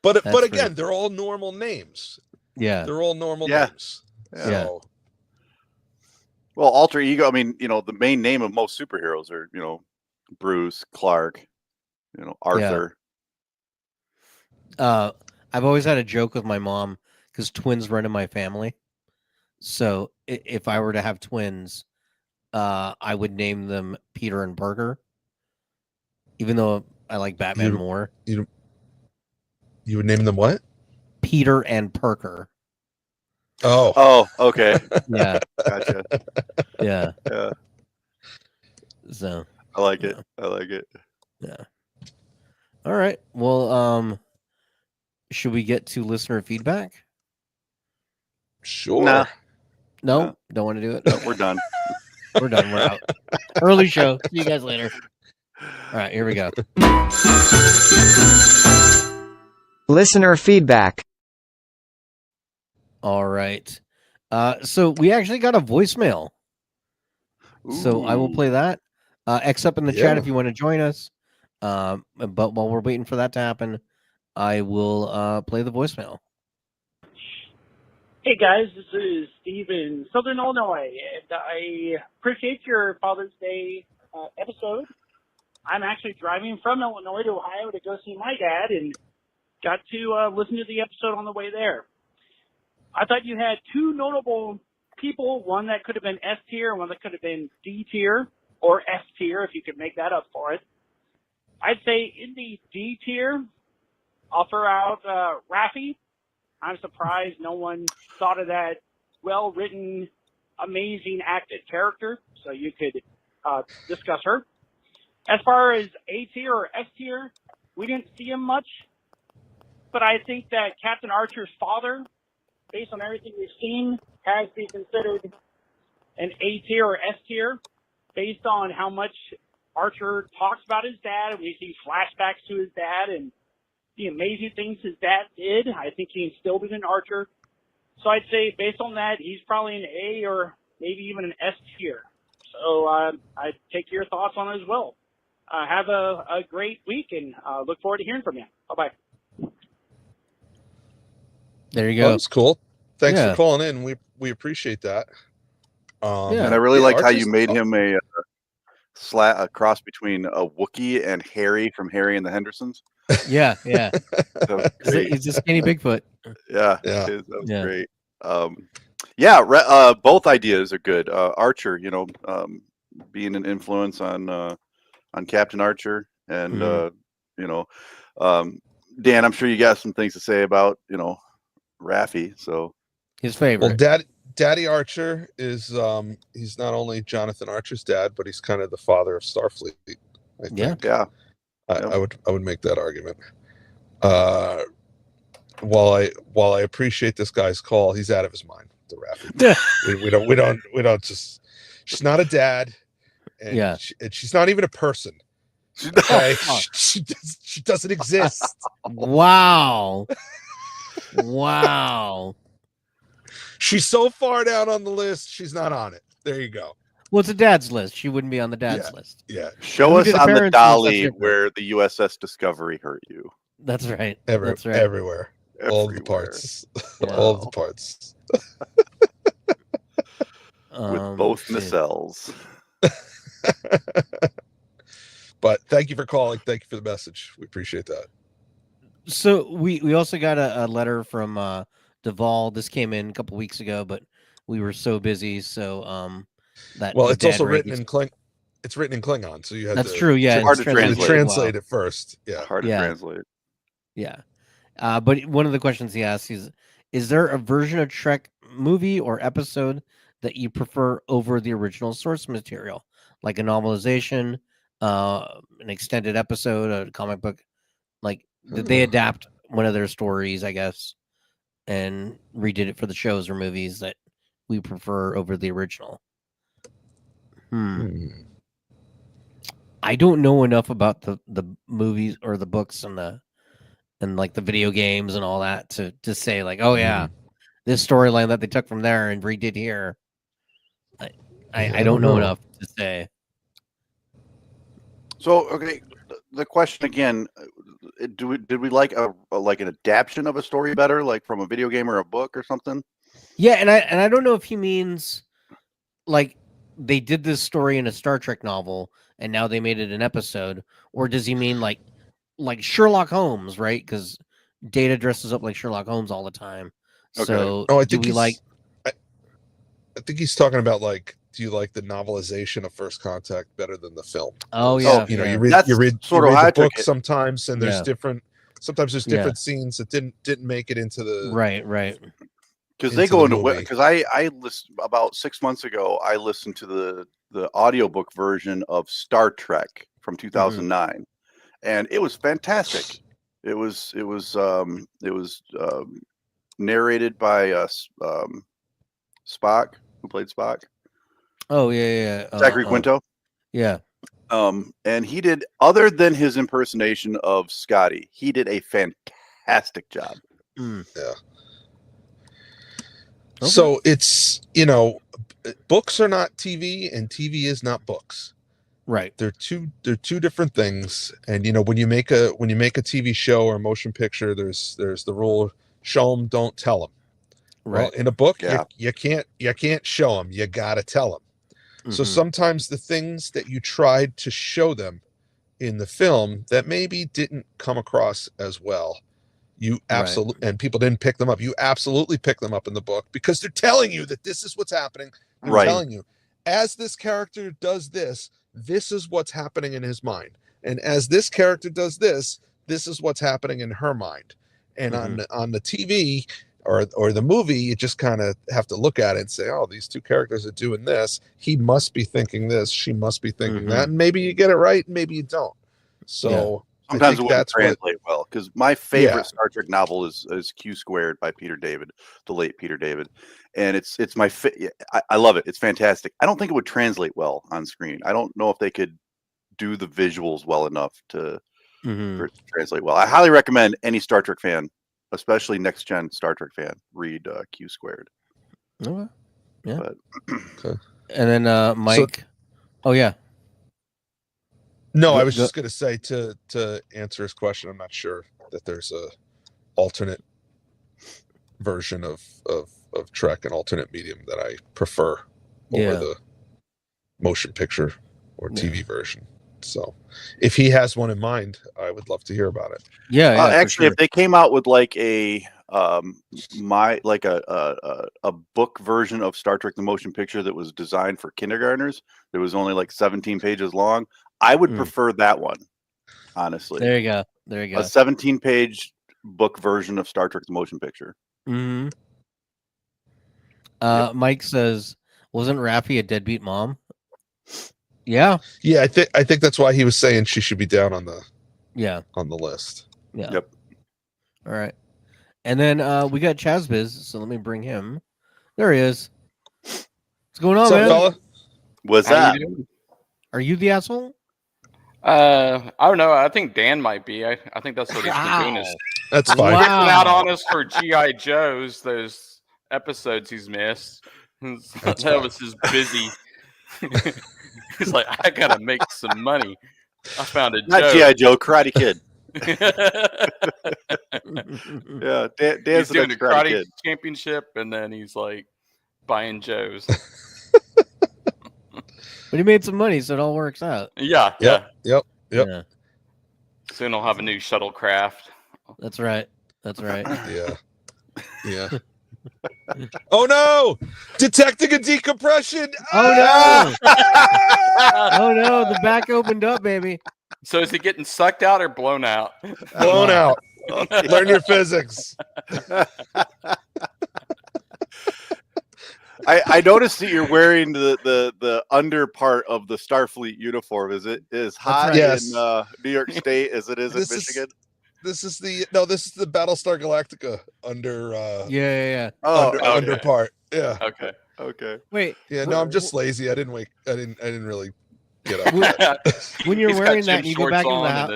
But again, they're all normal names. Yeah, they're all normal names. Yeah. So, well, alter ego. I mean, the main name of most superheroes are Bruce, Clark, Arthur. Yeah. I've always had a joke with my mom because twins run in my family. So if I were to have twins, I would name them Peter and Parker. Even though I like Batman more. You would name them what? Peter and Parker. Oh, okay. Yeah. Gotcha. Yeah. Yeah. So I like it. I like it. Yeah. All right. Well, should we get to listener feedback? Sure. Nah. No, don't want to do it. No, we're done. We're done. We're out. Early show. See you guys later. All right, here we go. Listener feedback. All right. So we actually got a voicemail. So I will play that. X up in the chat if you want to join us. But while we're waiting for that to happen, I will play the voicemail. Hey guys, this is Steve in Southern Illinois, and I appreciate your Father's Day episode. I'm actually driving from Illinois to Ohio to go see my dad, and got to listen to the episode on the way there. I thought you had 2 notable people, one that could have been S tier, one that could have been D tier, or F tier, if you could make that up for it. I'd say in the D tier, I'll throw out Raffi. I'm surprised no one thought of that well-written, amazing acted character, so you could discuss her. As far as A tier or S tier, we didn't see him much, but I think that Captain Archer's father, based on everything we've seen, has to be considered an A tier or S tier, based on how much Archer talks about his dad, and we see flashbacks to his dad and the amazing things his dad did. I think he instilled it in Archer. So I'd say, based on that, he's probably an A or maybe even an S tier. So I'd take your thoughts on it as well. Have a great week, and look forward to hearing from you. Bye-bye. There you go. That's cool. Thanks for calling in. We appreciate that. And I really liked how you made him a cross between a Wookiee and Harry from Harry and the Hendersons. Yeah. He's a skinny Bigfoot. Yeah. That was great. Both ideas are good. Archer, being an influence on Captain Archer, and Dan, I'm sure you got some things to say about Raffi. So his favorite. Well, Daddy Archer is he's not only Jonathan Archer's dad, but he's kind of the father of Starfleet. I think. Yeah. I would make that argument. While I appreciate this guy's call, he's out of his mind. The Raffi. we don't just. She's not a dad, and she's not even a person. Okay? She doesn't exist. Wow. She's so far down on the list, she's not on it. There you go. Well, it's a dad's list. She wouldn't be on the dad's list. Yeah. Show us on the dolly where the USS Discovery hurt you. That's right. That's right. Everywhere. All the parts. All the parts. With both nacelles. But thank you for calling. Thank you for the message. We appreciate that. So we also got a letter from Duvall. This came in a couple weeks ago, but we were so busy. So it's also written in It's written in Klingon, so you have true. Yeah, hard to translate it first. Yeah, hard to translate. Yeah, but one of the questions he asks is there a version of Trek movie or episode that you prefer over the original source material, like a novelization, an extended episode, a comic book? Like, did they adapt one of their stories, I guess, and redid it for the shows or movies that we prefer over the original? I don't know enough about the movies or the books and like the video games and all that to say like, oh yeah, this storyline that they took from there and redid here. I don't know enough to say. So okay, the question again: did we like an adaptation of a story better, like from a video game or a book or something? Yeah, and I don't know if he means like they did this story in a Star Trek novel and now they made it an episode, or does he mean like Sherlock Holmes, right? Because Data dresses up like Sherlock Holmes all the time. Okay. So I think he's talking about like, do you like the novelization of First Contact better than the film? Oh yeah, you read the book sometimes, and there's different scenes that didn't make it into the right. Because they go into because I listened about 6 months ago. I listened to the audiobook version of Star Trek from 2009, and it was fantastic. It was narrated by Spock, who played Spock. Oh yeah. Zachary Quinto. Yeah. And he did, other than his impersonation of Scotty, he did a fantastic job. Yeah. Okay. So it's, books are not TV and TV is not books. Right. They're two different things. And when you make a TV show or a motion picture, there's the rule: show them, don't tell them. Right. Well, in a book, you can't show them. You got to tell them. So sometimes the things that you tried to show them in the film that maybe didn't come across as well, You absolutely, and people didn't pick them up. You absolutely pick them up in the book because they're telling you that this is what's happening. They're telling you, as this character does this, this is what's happening in his mind. And as this character does this, this is what's happening in her mind. And on the TV or the movie, you just kind of have to look at it and say, oh, these two characters are doing this. He must be thinking this. She must be thinking that. And maybe you get it right, and maybe you don't. So sometimes it wouldn't translate well, because my favorite Star Trek novel is Q Squared by Peter David, the late Peter David, and it's my I love it. It's fantastic. I don't think it would translate well on screen. I don't know if they could do the visuals well enough to for it to translate well. I highly recommend any Star Trek fan, especially next gen Star Trek fan, read Q Squared. Okay. Yeah. Okay. And then Mike. Oh yeah. No, I was just going to say to answer his question, I'm not sure that there's a alternate version of Trek, an alternate medium that I prefer over the motion picture or TV version. So if he has one in mind, I would love to hear about it. Yeah, actually, if they came out with like a book version of Star Trek the Motion Picture that was designed for kindergartners, that was only like 17 pages long, I would prefer that one, honestly. There you go. A 17-page book version of Star Trek the Motion Picture. Mike says, wasn't Raffi a deadbeat mom? Yeah. Yeah, I think that's why he was saying she should be down on the list. Yeah. Yep. All right. And then we got Chazbiz, so let me bring him. There he is. What's going on, man? Fella? What's that? Are you the asshole? I don't know. I think Dan might be. I think that's what he's been doing. That's fine. Picking out on us for G.I. Joe's, those episodes he's missed. That was his busy. He's like, I gotta make some money. I found a Not G.I. Joe, Karate Kid. Yeah, Dan's doing a karate championship, and then he's like buying Joe's. But he made some money, so it all works out. Yeah. Yep. Soon I'll have a new shuttlecraft. That's right. Yeah. Oh no! Detecting a decompression. Oh no! Oh no! The back opened up, baby. So is it getting sucked out or blown out? Blown out. Learn your physics. I noticed that you're wearing the under part of the Starfleet uniform. Is it as hot in New York State as it is in Michigan? This is the Battlestar Galactica under under part. Yeah. Okay. Wait. Yeah, no, I'm just lazy. I didn't really get up. When you're wearing that and you go back into the house.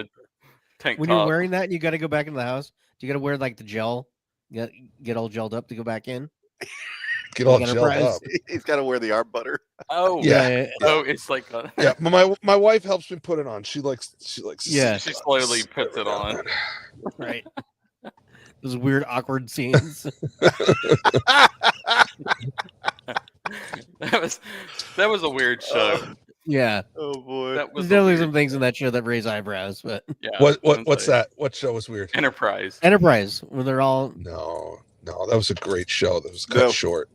When you're wearing that and you got to go back into the house, do you got to wear like the gel? Get all gelled up to go back in? Get all gelled up. He's got to wear the arm butter. Oh, yeah. Oh, it's like yeah. My wife helps me put it on. She likes. Yeah, she slowly puts it on. Right. Those weird, awkward scenes. That was a weird show. Yeah. Oh boy. There's definitely some things in that show that raise eyebrows, but yeah. What's that? What show was weird? Enterprise, where they're all No, that was a great show. That was cut short.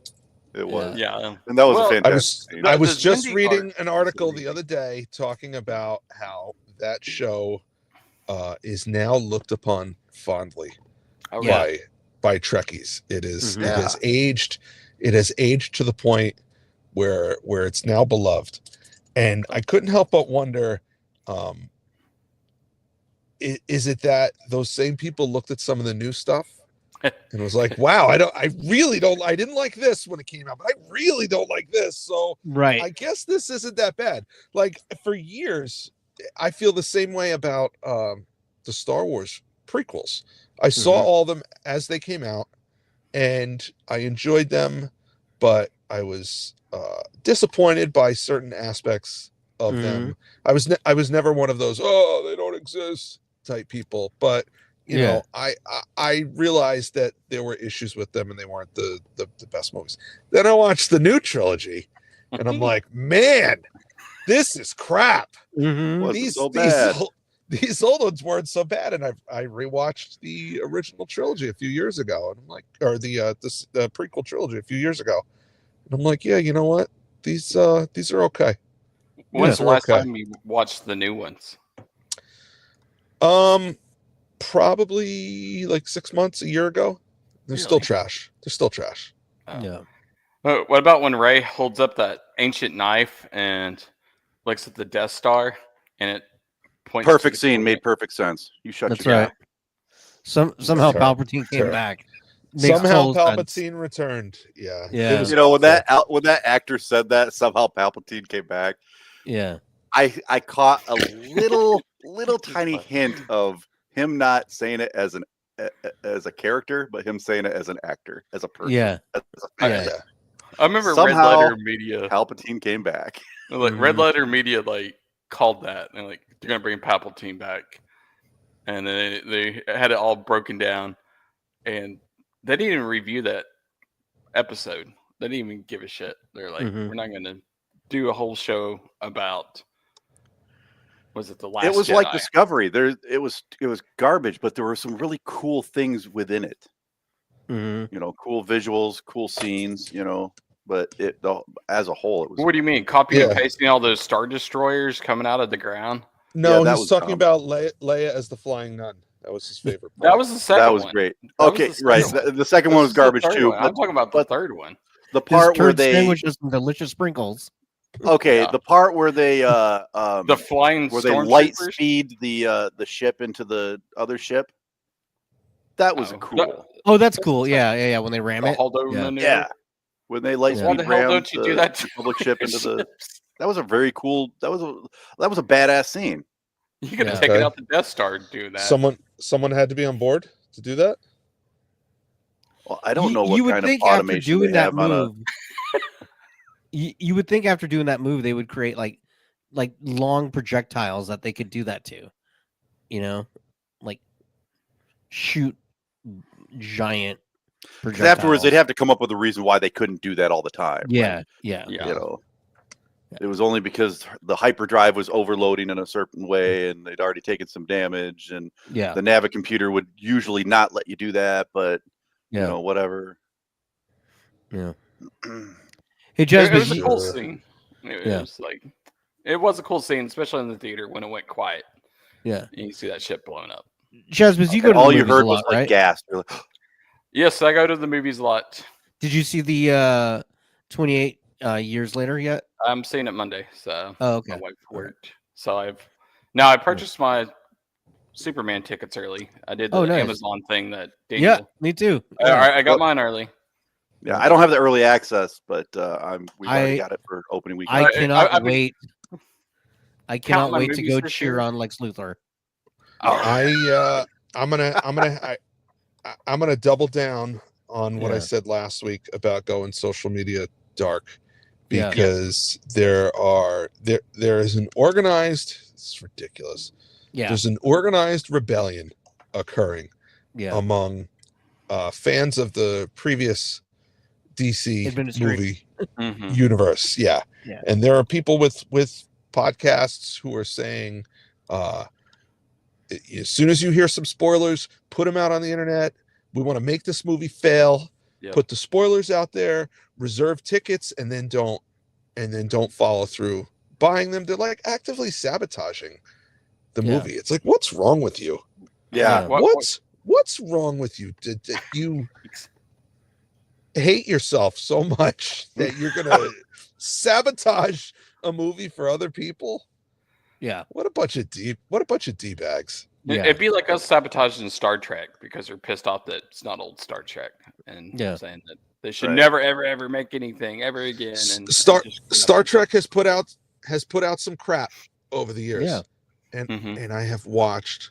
It was. Yeah. And that was a fantastic. I was just reading an article the other day talking about how that show is now looked upon fondly by Trekkies. It is it has aged. It has aged to the point where it's now beloved. And I couldn't help but wonder, is it that those same people looked at some of the new stuff and was like, wow, I didn't like this when it came out, but I really don't like this. So I guess this isn't that bad. Like for years, I feel the same way about the Star Wars prequels. I saw all of them as they came out and I enjoyed them, but I was disappointed by certain aspects of them. I was never one of those, oh, they don't exist type people, but you know, I realized that there were issues with them and they weren't the best movies. Then I watched the new trilogy and I'm like, man, this is crap. Wasn't so bad. these old ones weren't so bad. And I rewatched the original trilogy a few years ago, and I'm like, or the prequel trilogy a few years ago, and I'm like, yeah, you know what? These are okay. When's the last time you watched the new ones? Probably like 6 months, a year ago. They're still trash. They're still trash. Yeah. What about when Rey holds up that ancient knife and looks at the Death Star and it points? Perfect scene. Made perfect sense. You shut That's your right. Somehow Palpatine came back. Makes Somehow total Palpatine sense. returned. Yeah. Yeah. It was when that actor said that, somehow Palpatine came back. Yeah. I caught a little tiny hint of him not saying it as a character, but him saying it as an actor, as a person. Yeah. As a Yeah. I remember Somehow, Red Letter Media. Palpatine came back. Like Red Letter Media, called that and they're gonna bring Palpatine back, and then they had it all broken down, and they didn't even review that episode. They didn't even give a shit. They're like, we're not gonna do a whole show about. Was it the last? It was Jedi? like Discovery. It was garbage, but there were some really cool things within it. Cool visuals, cool scenes. But as a whole, it was. What do you mean? Copying and pasting all those Star Destroyers coming out of the ground? No, he's talking about Leia as the flying nun. That was his favorite part. That was the second one. That was great. Okay, right. The second one was garbage too. I'm talking about the third one. The part where they sandwich with some delicious sprinkles. Okay, the part where they the flying where they light speed the ship into the other ship. That was cool. Oh, that's cool. Yeah. When they ram it. Yeah. When they light speed ram don't you do that to the public ship into the. That was a very cool. That was a badass scene. You could have taken out the Death Star to do that. Someone had to be on board to do that. Well, I don't know what kind of automation they have on a. You would think after doing that move, they would create like long projectiles that they could do that to, like shoot giant projectiles. Afterwards, they'd have to come up with a reason why they couldn't do that all the time. Yeah. It was only because the hyperdrive was overloading in a certain way, and they'd already taken some damage, and the Navicomputer would usually not let you do that, but whatever. Yeah. Hey, Jasmine, it was a cool scene. It was a cool scene, especially in the theater when it went quiet. Yeah, and you see that ship blowing up. Jasmine, you go to all the you heard a lot, was right? gas. You're like, yes, I go to the movies a lot. Did you see the 28 years later yet? I'm seeing it Monday, so okay. My wife worked, so I purchased my Superman tickets early. I did the Amazon thing that Daniel. Yeah, me too. I got mine early. Yeah, I don't have the early access, but we already got it for opening weekend. I cannot wait. I cannot wait to go cheer on Lex Luthor. I'm gonna double down on what I said last week about going social media dark, because there is an organized. It's ridiculous. Yeah, there's an organized rebellion occurring among fans of the previous DC movie universe. Yeah. And there are people with podcasts who are saying, as soon as you hear some spoilers, put them out on the internet. We want to make this movie fail. Put the spoilers out there, reserve tickets, and then don't follow through buying them. They're like actively sabotaging the movie. It's like, what's wrong with you? Yeah. What's wrong with you? Did you hate yourself so much that you're gonna sabotage a movie for other people? Yeah. What a bunch of D-bags. Yeah. It'd be like us sabotaging Star Trek because they're pissed off that it's not old Star Trek and saying that they should never ever make anything ever again. And Star Trek has put out some crap over the years. Yeah. And I have watched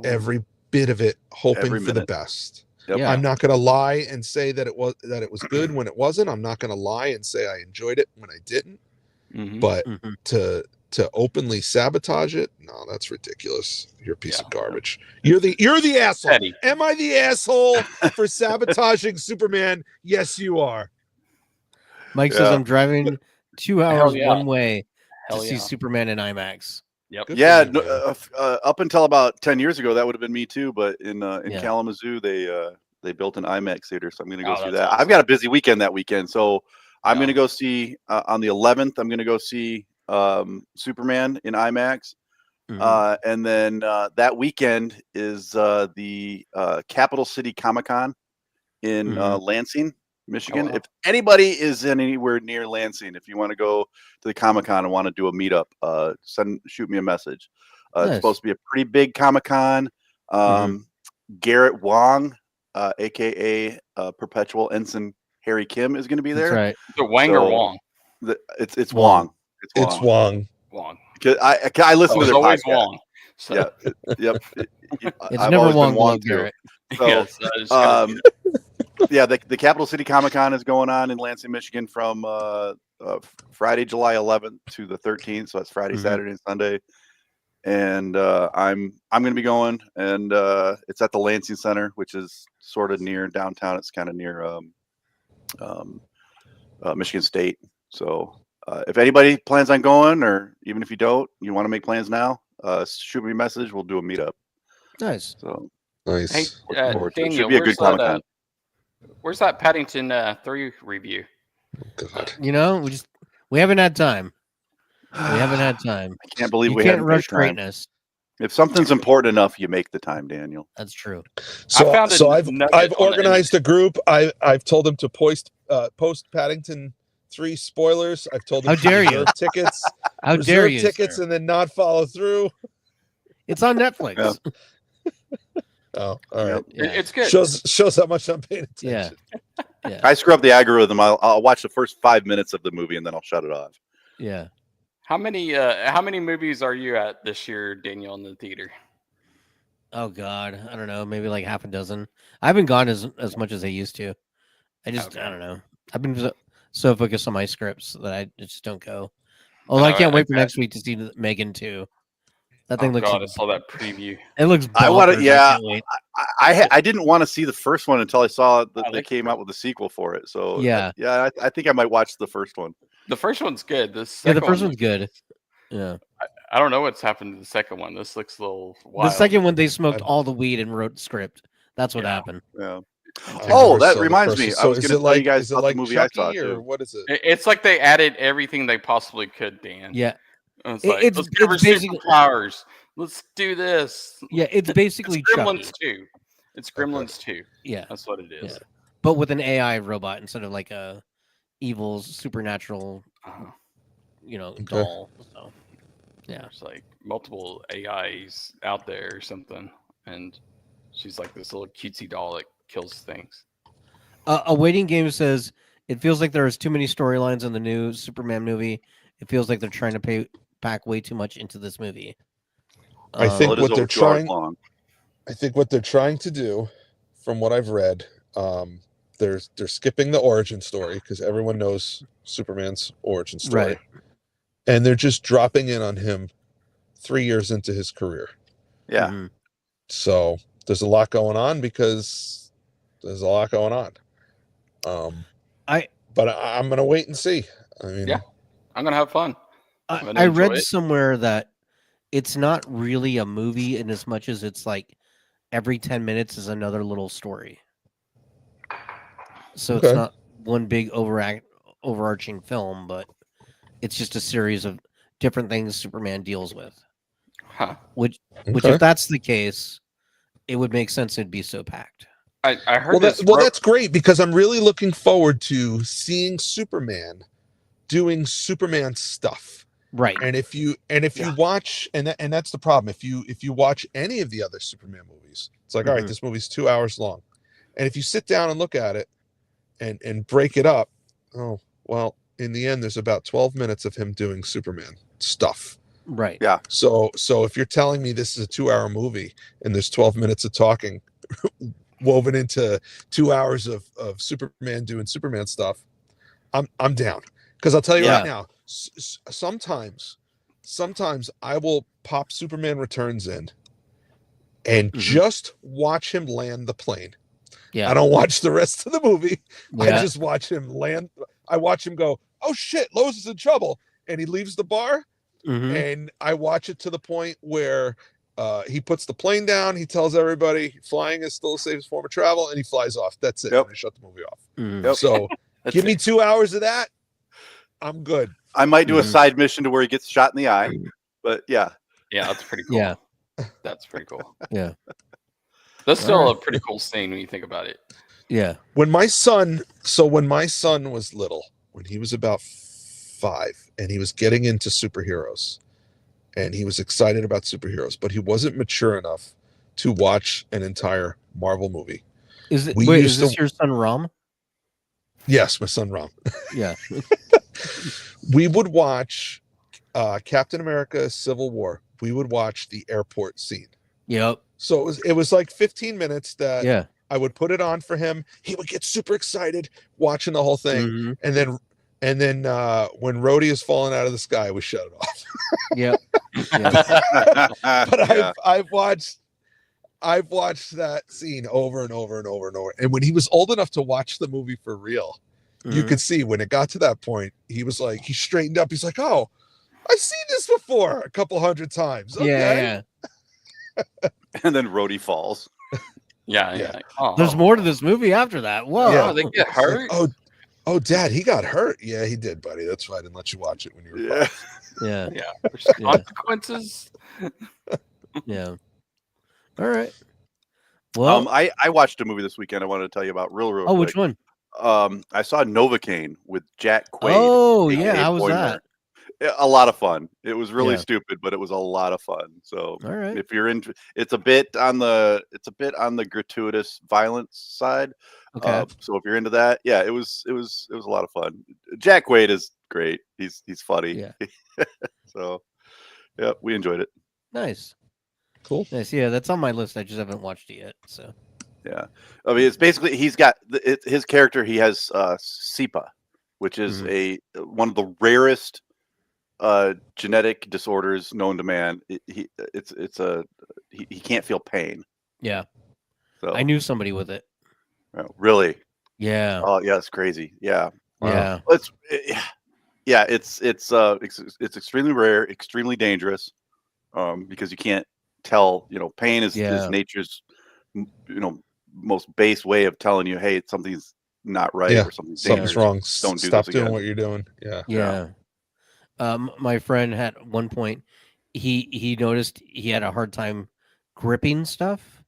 every bit of it, hoping for the best. Yep. Yeah. I'm not going to lie and say that it was good when it wasn't. I'm not going to lie and say I enjoyed it when I didn't. But to openly sabotage it, no, that's ridiculous. You're a piece of garbage. You're the asshole. Petty. Am I the asshole for sabotaging Superman? Yes, you are. Mike says I'm driving 2 hours one way to see Superman in IMAX. Yep. Good Yeah, for you, man. up until about 10 years ago, that would have been me too. But in Yeah. Kalamazoo, they built an IMAX theater, so I'm going to go Oh, see that's that. I've awesome. got a busy weekend that weekend, so I'm Yeah. going to go see on the 11th. I'm going to go see Superman in IMAX, and then that weekend is the Capital City Comic Con in Lansing, Michigan. wow. If anybody is anywhere near Lansing, if you want to go to the Comic Con and want to do a meetup, shoot me a message. It's Nice. supposed to be a pretty big Comic Con. Garrett Wong, aka Perpetual Ensign Harry Kim, is going to be That's there. right. The Wang or So Wong? it's Wong. Wong. It's Wong. Wong. I listen to It's their always podcast. Wong. So. Yeah. Yep. It's I've never always been Wong Wong below too. Garrett. So, Yes, I just gotta do that. yeah, the Capital City Comic Con is going on in Lansing, Michigan from Friday, July 11th to the 13th. So that's Friday, Saturday, and Sunday. And I'm going to be going, and it's at the Lansing Center, which is sort of near downtown. It's kind of near Michigan State. So if anybody plans on going, or even if you don't, you want to make plans now, shoot me a message. We'll do a meetup. Nice. So Nice. Hey, looking forward to it. Daniel, Should be a good Comic Con. Where's that Paddington 3 review? God. We haven't had time. We haven't had time. I can't believe You we can't haven't rush made time. greatness. If something's important enough, you make the time, Daniel. That's true. So, found a so I've nugget on the organized a group. I've told them to post Paddington 3 spoilers. I've told them How to dare you? reserve tickets. How dare reserve you, tickets sir? and then not follow through. It's on Netflix. Yeah. Oh, all right. Yeah. It's good. Shows how much I'm paying attention. Yeah. I screw up the algorithm. I'll watch the first 5 minutes of the movie and then I'll shut it off. Yeah. How many movies are you at this year, Daniel, in the theater? Oh God, I don't know. Maybe like half a dozen. I haven't gone as much as I used to. I don't know. I've been so focused on my scripts that I just don't go. Although I can't wait for next week to see Megan 2. That thing looks. God, I saw that preview. It looks. I want to. bonkers. Yeah. I can't wait. I didn't want to see the first one until I saw that they came out with a sequel for it. So Yeah. I think I might watch the first one. The first one's good. The first one's good. Yeah. I don't know what's happened to the second one. This looks a little wild. The second one, they smoked all the weed and wrote the script. That's what happened. Yeah. I Oh, never that saw the reminds first me. one. I So was is going to it tell you like- guys is it about like the movie I saw Chucky, or too. what is it? It's like they added everything they possibly could, Dan. Yeah. And it's It- like, it's- let's give her it's basically- superpowers. Let's do this. Yeah, it's basically It's Gremlins Chucky. 2. It's Gremlins 2. Yeah. That's what it is. Yeah. But with an AI robot instead of like a evil supernatural, doll. So, yeah. There's like multiple AIs out there or something, and she's like this little cutesy doll that kills things. A waiting game says it feels like there is too many storylines in the new Superman movie. It feels like they're trying to pack way too much into this movie. I think Well, it is what over they're 2 hours trying. long. I think what they're trying to do, from what I've read, they're skipping the origin story because everyone knows Superman's origin story, Right. and they're just dropping in on him 3 years into his career. Yeah. Mhm. So there's a lot going on because there's a lot going on. But I'm gonna wait and see. I mean, Yeah. I'm gonna have fun. I'm gonna I enjoy read it. somewhere that it's not really a movie in as much as it's like every 10 minutes is another little story. So it's Okay. not one big overarching film, but it's just a series of different things Superman deals with. Huh. Which Okay. if that's the case, it would make sense it'd be so packed. I heard well, this. that's great because I'm really looking forward to seeing Superman doing Superman stuff. Right. And if you watch, and that's the problem. If you watch any of the other Superman movies, it's like, all right, Mhm. this movie's 2 hours long. And if you sit down and look at it and break it up, oh, well, in the end, there's about 12 minutes of him doing Superman stuff. Right. Yeah. So if you're telling me this is a 2-hour movie and there's 12 minutes of talking woven into 2 hours of Superman doing Superman stuff, I'm down. Because I'll tell you right now, sometimes I will pop Superman Returns in and just watch him land the plane. Yeah. I don't watch the rest of the movie. I Yeah. just watch him land. I watch him go, oh shit, Lois is in trouble. And he leaves the bar. and I watch it to the point where he puts the plane down. He tells everybody flying is still the safest form of travel, and he flies off. That's it. Yep. And I shut the movie off. Mhm. So That's give me it. 2 hours of that. I'm good. I might do a side mission to where he gets shot in the eye, but yeah. Yeah, that's pretty cool. Yeah. That's pretty cool. Yeah. That's still All a pretty cool scene when you think about it. Yeah. When my son was little, when he was about 5, and he was getting into superheroes, and he was excited about superheroes, but he wasn't mature enough to watch an entire Marvel movie. Is it? We Wait, used is this to- your son Rom? Yes, my son Rom. Yeah. We would watch Captain America: Civil War. We would watch the airport scene. Yep. So it was like 15 minutes that Yeah. I would put it on for him. He would get super excited watching the whole thing, Mhm. and then when Rhodey is falling out of the sky, we shut it off. Yep. Yeah. But Yeah. I've watched that scene over and over and over and over. And when he was old enough to watch the movie for real, you Mhm. could see when it got to that point, he was like, he straightened up. He's like, "Oh, I've seen this before a couple hundred times." Okay. Yeah. And then Rhodey falls. Yeah. Yeah. Like, oh, There's more to this movie after that. Whoa. Yeah. Oh, they get hurt. Oh, Dad, he got hurt. Yeah, he did, buddy. That's why I didn't let you watch it when you were Yeah. 5. Yeah. Yeah. There's Yeah. consequences. Yeah. All right. Well. I watched a movie this weekend I wanted to tell you about real oh, quick. which one? I saw Novocaine with Jack Quaid. Oh, aka yeah. How was Boimler. that? A lot of fun. It was really Yeah. stupid, but it was a lot of fun. So All right. if you're into, it's a bit on the gratuitous violence side. Okay. So if you're into that, yeah, it was a lot of fun. Jack Quaid is great. He's funny. Yeah. So yeah, we enjoyed it. Nice. Cool. Nice. Yeah, that's on my list. I just haven't watched it yet. So. Yeah, I mean, it's basically he's got his character. He has SIPA, which is one of the rarest genetic disorders known to man. He can't feel pain. Yeah. So I knew somebody with it. really. Yeah. Oh yeah, it's crazy. Yeah. Yeah. It's extremely rare, extremely dangerous, because you can't tell. Pain is nature's, most base way of telling you, hey, something's not right or something's wrong. Don't do Stop this doing again. what you're doing. Yeah. Yeah. My friend had at one point he noticed he had a hard time gripping stuff,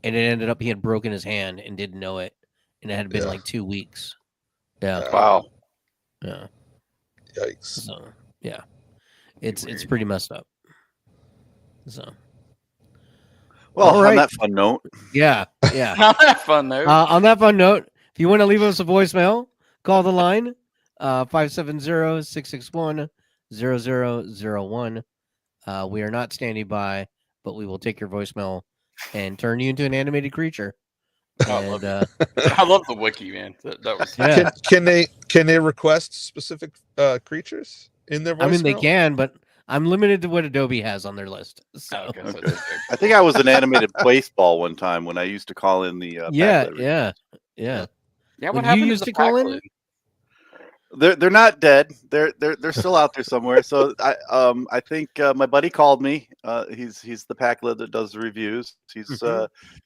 and it ended up he had broken his hand and didn't know it, and it had been like 2 weeks. Yeah. Wow. Yeah. Yikes. So yeah, it's pretty messed up. So. Well, All right. on that fun note. Yeah. Yeah. On that fun note. On that fun note, if you want to leave us a voicemail, call the line 570-661-0001. We are not standing by, but we will take your voicemail and turn you into an animated creature. And, I love the wiki, man. That was yeah. Can they request specific creatures in their voicemail? I mean, they can, but I'm limited to what Adobe has on their list. So. okay. I think I was an animated baseball one time when I used to call in the Yeah. Pac-Lid. Yeah, what When happened you to used the to call in? Pac-Lid? They're not dead. They're still out there somewhere. So I think my buddy called me. He's the Pac-Lid that does the reviews.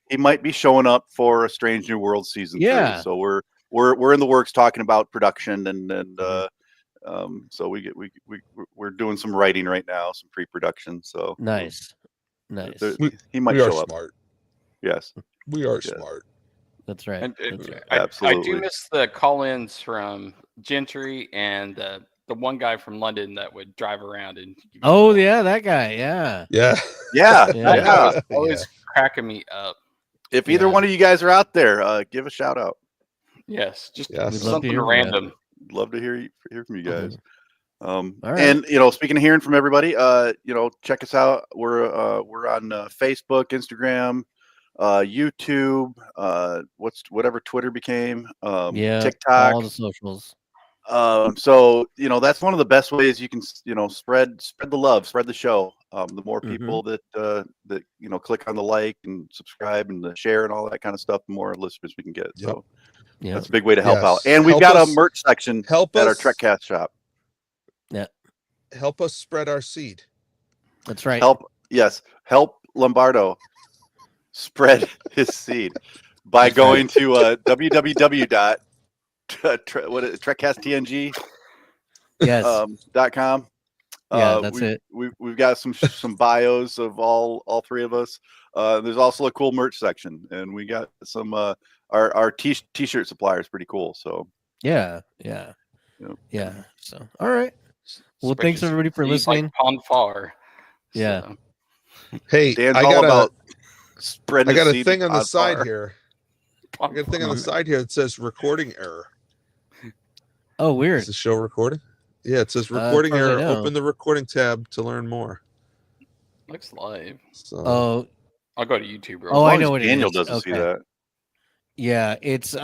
He might be showing up for a Strange New World season 3. So we're in the works talking about production and so we're doing some writing right now, some pre-production. So nice. He might we are show up. Smart. Yes, we are smart. That's right. That's right. Absolutely. I do miss the call-ins from Gentry and the one guy from London that would drive around and. Oh yeah, that guy. Yeah. Yeah. Yeah. Yeah. Yeah. Always cracking me up. If either one of you guys are out there, give a shout out. Yes, just Yes. We'd love to something hear from random. Love to hear from you guys. All right. And speaking of hearing from everybody, check us out. We're on Facebook, Instagram, YouTube, whatever Twitter became, TikTok, all the socials. So that's one of the best ways you can spread the love, spread the show. The more people that click on the like and subscribe and the share and all that kind of stuff, the more listeners we can get. So that's a big way to help out. And we've got a merch section at our Trekcast shop. Yeah. help us spread our seed. That's right. Help Lombardo spread his seed by going to www.trekcasttng Yes. .com. Yeah, that's it. We've got some bios of all three of us. There's also a cool merch section, and we got some our t-shirt supplier is pretty cool. So Yeah. So all right. Well, thanks everybody for listening. Like on far. Yeah. So. Hey, Dan's I all got about spreading. I got a seed thing on the on side far. here. I got a thing on the side here that says recording error. Oh, weird. Is the show recording? Yeah, it says recording as far as I error. know. Open the recording tab to learn more. Looks live. So, I'll go to YouTube. Oh, As I long know as what it Daniel is. doesn't see that. Yeah, it's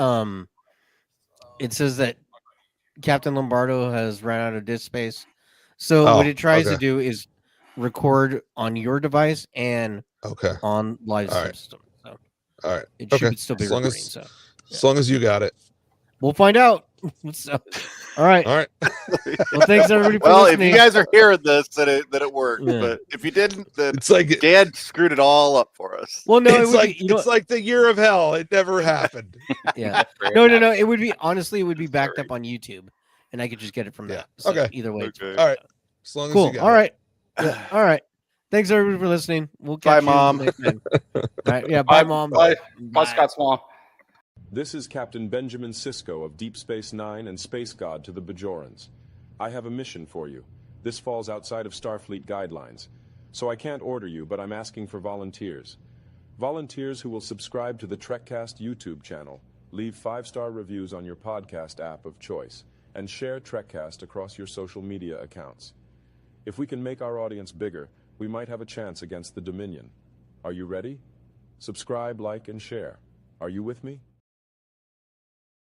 it says that Captain Lombardo has run out of disk space. So what it tries to do is record on your device and on live system. So all right. it should still be recording. As long as you got it. We'll find out. So, all right. All right. Well, thanks everybody for Well, listening. if you guys are hearing this, then it worked. Yeah. But if you didn't, then It's like Dan screwed it all up for us. Well, no, it's like the year of hell. It never happened. Yeah. No. It would be it would be backed up on YouTube, and I could just get it from that. So Okay. Either way. Okay. All right. As long as Cool. you got All it. right. Yeah. All right. Thanks everybody for listening. We'll catch Bye, Mom. you next time. All right. Yeah. Bye, Mom. Bye, Scott Swan. This is Captain Benjamin Sisko of Deep Space Nine and Space God to the Bajorans. I have a mission for you. This falls outside of Starfleet guidelines, so I can't order you, but I'm asking for volunteers. Volunteers who will subscribe to the Trekcast YouTube channel, leave 5-star reviews on your podcast app of choice, and share Trekcast across your social media accounts. If we can make our audience bigger, we might have a chance against the Dominion. Are you ready? Subscribe, like, and share. Are you with me?